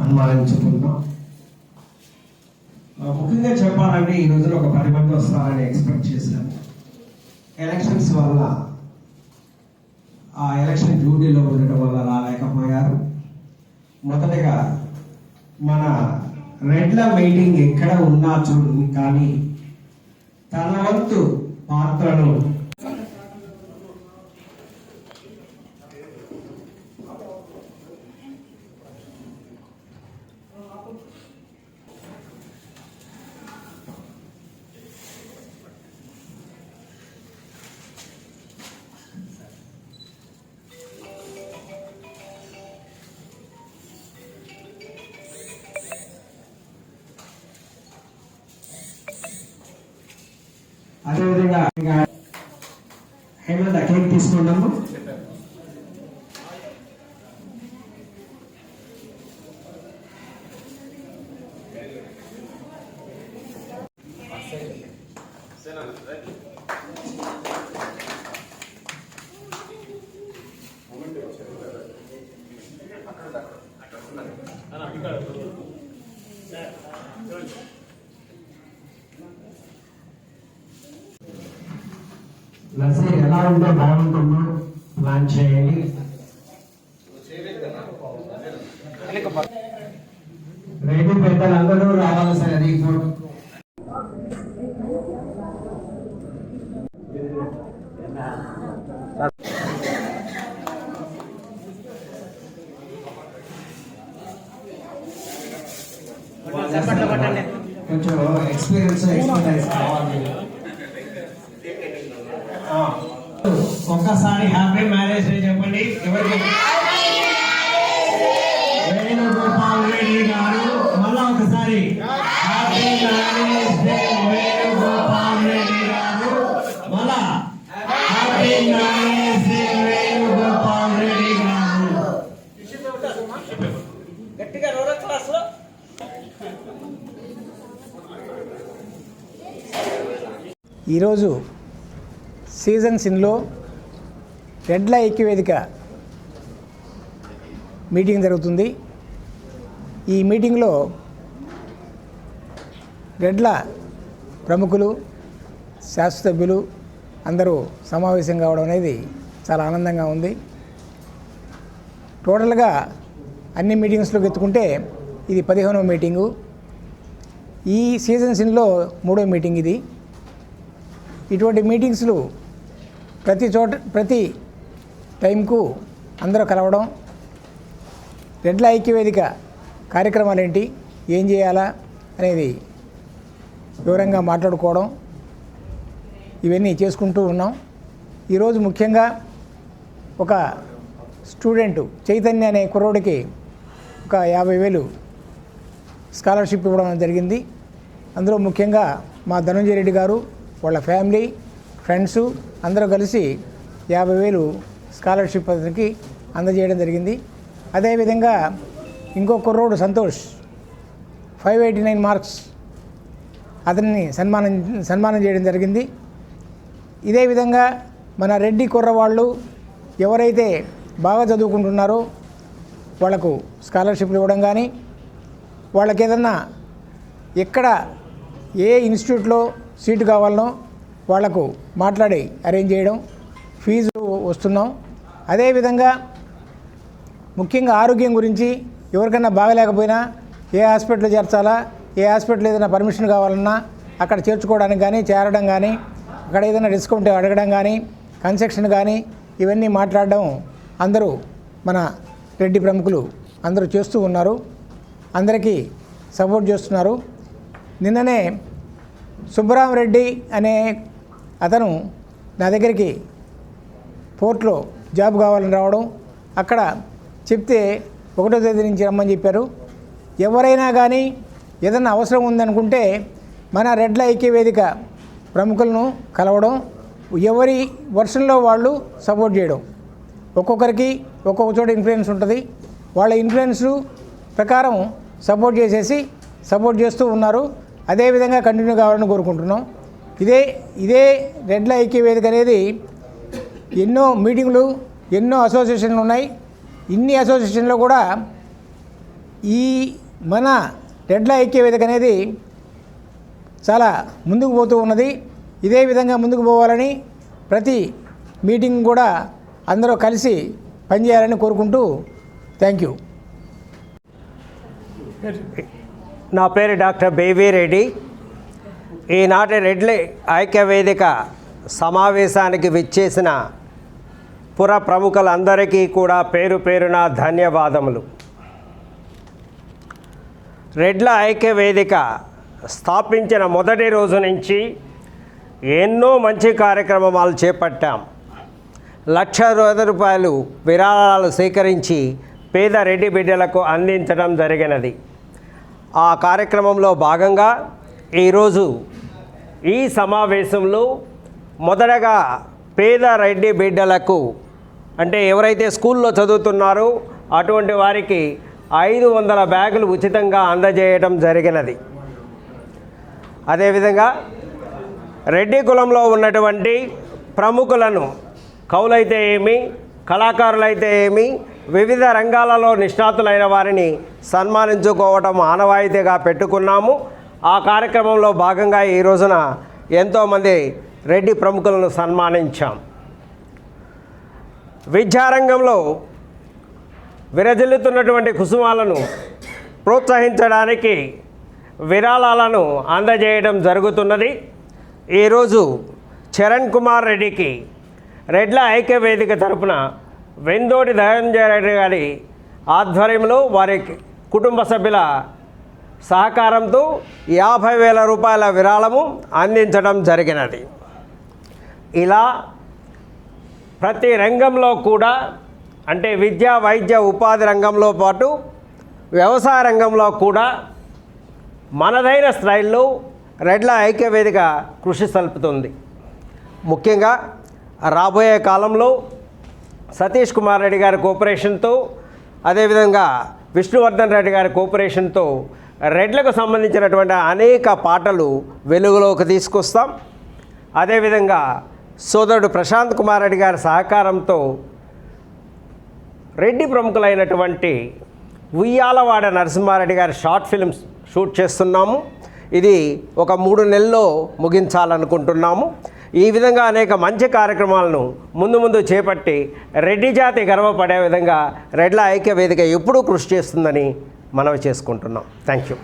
అనుమానించుకుందాం. ముఖ్యంగా చెప్పాలంటే ఈ రోజున ఒక 10 మంది వస్తారని ఎక్స్పెక్ట్ చేశాము. ఎలక్షన్స్ వల్ల ఆ ఎలక్షన్ డ్యూటీలో ఉండటం వల్ల రాలేకపోయారు. మొదటగా మన రెడ్ల మీటింగ్ ఎక్కడ ఉన్నా చూడు, కానీ తన వంతు పాత్రను అదేవిధంగా హేమంత్ కేక్ తీసుకున్నాము. నర్సరీ ఎలా ఉంటే బాగుంటుందో ప్లాన్ చేయండి. రేపు పెద్దలందరూ రావాల్సినది. కొంచెం ఎక్స్పర్టైజ్ కావాలి. ఒక్కసారి హ్యాపీ మ్యారేజ్ డే చెప్పండి. ఎవరికి? వేణుగోపాల్ రెడ్డి గారు. మళ్ళా ఒకసారి happy marriage day Venugopal Reddy గారు. మళ్ళా happy marriage day Venugopal Reddy గారు. గట్టిగా రోల క్లాస్ లో ఈరోజు సీజన్ సిన్లో రెడ్ల ఐక్యవేదిక మీటింగ్ జరుగుతుంది. ఈ మీటింగ్లో రెడ్ల ప్రముఖులు, శాసనసభ్యులు అందరూ సమావేశం కావడం అనేది చాలా ఆనందంగా ఉంది. టోటల్గా అన్ని మీటింగ్స్లోకి ఎత్తుకుంటే ఇది 15వ మీటింగు. ఈ సీజన్ సిన్లో 3వ మీటింగ్ ఇది. ఇటువంటి మీటింగ్స్లు ప్రతి టైంకు అందరూ కలవడం, రెడ్ల ఐక్యవేదిక కార్యక్రమాలు ఏంటి, ఏం చేయాలా అనేది వివరంగా మాట్లాడుకోవడం, ఇవన్నీ చేసుకుంటూ ఉన్నాం. ఈరోజు ముఖ్యంగా ఒక స్టూడెంట్ చైతన్య అనే కుర్రోడికి ఒక 50,000 స్కాలర్షిప్ ఇవ్వడం జరిగింది. అందులో ముఖ్యంగా మా ధనంజయ రెడ్డి గారు, వాళ్ళ ఫ్యామిలీ, ఫ్రెండ్స్ అందరూ కలిసి 50,000 స్కాలర్షిప్ అతనికి అందజేయడం జరిగింది. అదేవిధంగా ఇంకో కుర్రోడు సంతోష్ 589 మార్క్స్ అతన్ని సన్మానం చేయడం జరిగింది. ఇదే విధంగా మన రెడ్డి కుర్రవాళ్ళు ఎవరైతే బాగా చదువుకుంటున్నారో వాళ్లకు స్కాలర్షిప్లు ఇవ్వడం కానీ, వాళ్ళకి ఏదన్నా ఎక్కడ ఏ ఇన్స్టిట్యూట్లో సీటు కావాలనో వాళ్లకు మాట్లాడి అరేంజ్ చేయడం, ఫీజు వస్తున్నాం. అదేవిధంగా ముఖ్యంగా ఆరోగ్యం గురించి ఎవరికైనా బాగలేకపోయినా ఏ హాస్పిటల్లో చేర్చాలా, ఏ హాస్పిటల్ ఏదైనా పర్మిషన్ కావాలన్నా అక్కడ చేర్చుకోవడానికి కానీ, చేరడం కానీ, అక్కడ ఏదైనా డిస్కౌంట్ అడగడం కానీ, కన్సెషన్ కానీ ఇవన్నీ మాట్లాడడం అందరూ మన రెడ్డి ప్రముఖులు అందరూ చేస్తూ ఉన్నారు. అందరికీ సపోర్ట్ చేస్తున్నారు. నిన్ననే సుబ్బరామరెడ్డి అనే అతను నా దగ్గరికి పోర్ట్లో జాబ్ కావాలని రావడం, అక్కడ చెప్తే 1వ తేదీ నుంచి రమ్మని చెప్పారు. ఎవరైనా కానీ ఏదైనా అవసరం ఉందనుకుంటే మన రెడ్ల ఐక్య వేదిక ప్రముఖులను కలవడం, ఎవరి వర్షన్లో వాళ్ళు సపోర్ట్ చేయడం. ఒక్కొక్కరికి ఒక్కొక్క చోట ఇన్ఫ్లుయెన్స్ ఉంటుంది. వాళ్ళ ఇన్ఫ్లుయెన్స్ ప్రకారం సపోర్ట్ చేస్తూ ఉన్నారు. అదేవిధంగా కంటిన్యూ కావాలని కోరుకుంటున్నాం. ఇదే రెడ్ల ఐక్య వేదిక అనేది ఎన్నో మీటింగులు, ఎన్నో అసోసియేషన్లు ఉన్నాయి. ఇన్ని అసోసియేషన్లో కూడా ఈ మన రెడ్ల ఐక్య వేదిక అనేది చాలా ముందుకు పోతూ ఉన్నది. ఇదే విధంగా ముందుకు పోవాలని ప్రతి మీటింగ్ కూడా అందరూ కలిసి పనిచేయాలని కోరుకుంటూ థ్యాంక్ యూ. నా పేరు డాక్టర్ బేబీ రెడ్డి. ఈనాటి రెడ్ల ఐక్య వేదిక సమావేశానికి విచ్చేసిన పుర ప్రముఖులందరికీ కూడా పేరు పేరున ధన్యవాదములు. రెడ్ల ఐక్య వేదిక స్థాపించిన మొదటి రోజు నుంచి ఎన్నో మంచి కార్యక్రమాలు చేపట్టాం. ₹1,00,000 విరాళాలు సేకరించి పేద రెడ్డి బిడ్డలకు అందించడం జరిగినది. ఆ కార్యక్రమంలో భాగంగా ఈరోజు ఈ సమావేశంలో మొదటగా పేద రెడ్డి బిడ్డలకు, అంటే ఎవరైతే స్కూల్లో చదువుతున్నారో అటువంటి వారికి 500 బ్యాగులు ఉచితంగా అందజేయడం జరిగినది. అదేవిధంగా రెడ్డి కులంలో ఉన్నటువంటి ప్రముఖులను, కవులైతే ఏమి, కళాకారులైతే ఏమి, వివిధ రంగాలలో నిష్ణాతులైన వారిని సన్మానించుకోవటం ఆనవాయితీగా పెట్టుకున్నాము. ఆ కార్యక్రమంలో భాగంగా ఈ రోజున ఎంతోమంది రెడ్డి ప్రముఖులను సన్మానించాం. విద్యారంగంలో విరజిల్లుతున్నటువంటి కుసుమాలను ప్రోత్సహించడానికి విరాళాలను అందజేయడం జరుగుతున్నది. ఈరోజు చరణ్ కుమార్ రెడ్డికి రెడ్ల ఐక్య వేదిక తరపున వెందోటి ధనంజయ రెడ్డి గారి ఆధ్వర్యంలో వారి కుటుంబ సభ్యుల సహకారంతో ₹50,000 విరాళము అందించడం జరిగినది. ఇలా ప్రతి రంగంలో కూడా, అంటే విద్య, వైద్య, ఉపాధి రంగంలో పాటు వ్యవసాయ రంగంలో కూడా మనదైన స్టైల్లో రెడ్ల ఐక్య వేదిక కృషి సల్పుతుంది. ముఖ్యంగా రాబోయే కాలంలో సతీష్ కుమార్ రెడ్డి గారి కోఆపరేషన్తో, అదేవిధంగా విష్ణువర్ధన్ రెడ్డి గారి కోఆపరేషన్తో రెడ్లకు సంబంధించినటువంటి అనేక పాటలు వెలుగులోకి తీసుకొస్తాం. అదేవిధంగా సోదరుడు ప్రశాంత్ కుమార్ రెడ్డి గారి సహకారంతో రెడ్డి ప్రముఖులైనటువంటి ఉయ్యాలవాడ నరసింహారెడ్డి గారి షార్ట్ ఫిల్మ్స్ షూట్ చేస్తున్నాము. ఇది ఒక 3 నెలల్లో ముగించాలనుకుంటున్నాము. ఈ విధంగా అనేక మంచి కార్యక్రమాలను ముందు చేపట్టి రెడ్డి జాతి గర్వపడే విధంగా రెడ్ల ఐక్య వేదిక ఎప్పుడూ కృషి చేస్తుందని మనవి చేసుకుంటున్నాం. Thank you.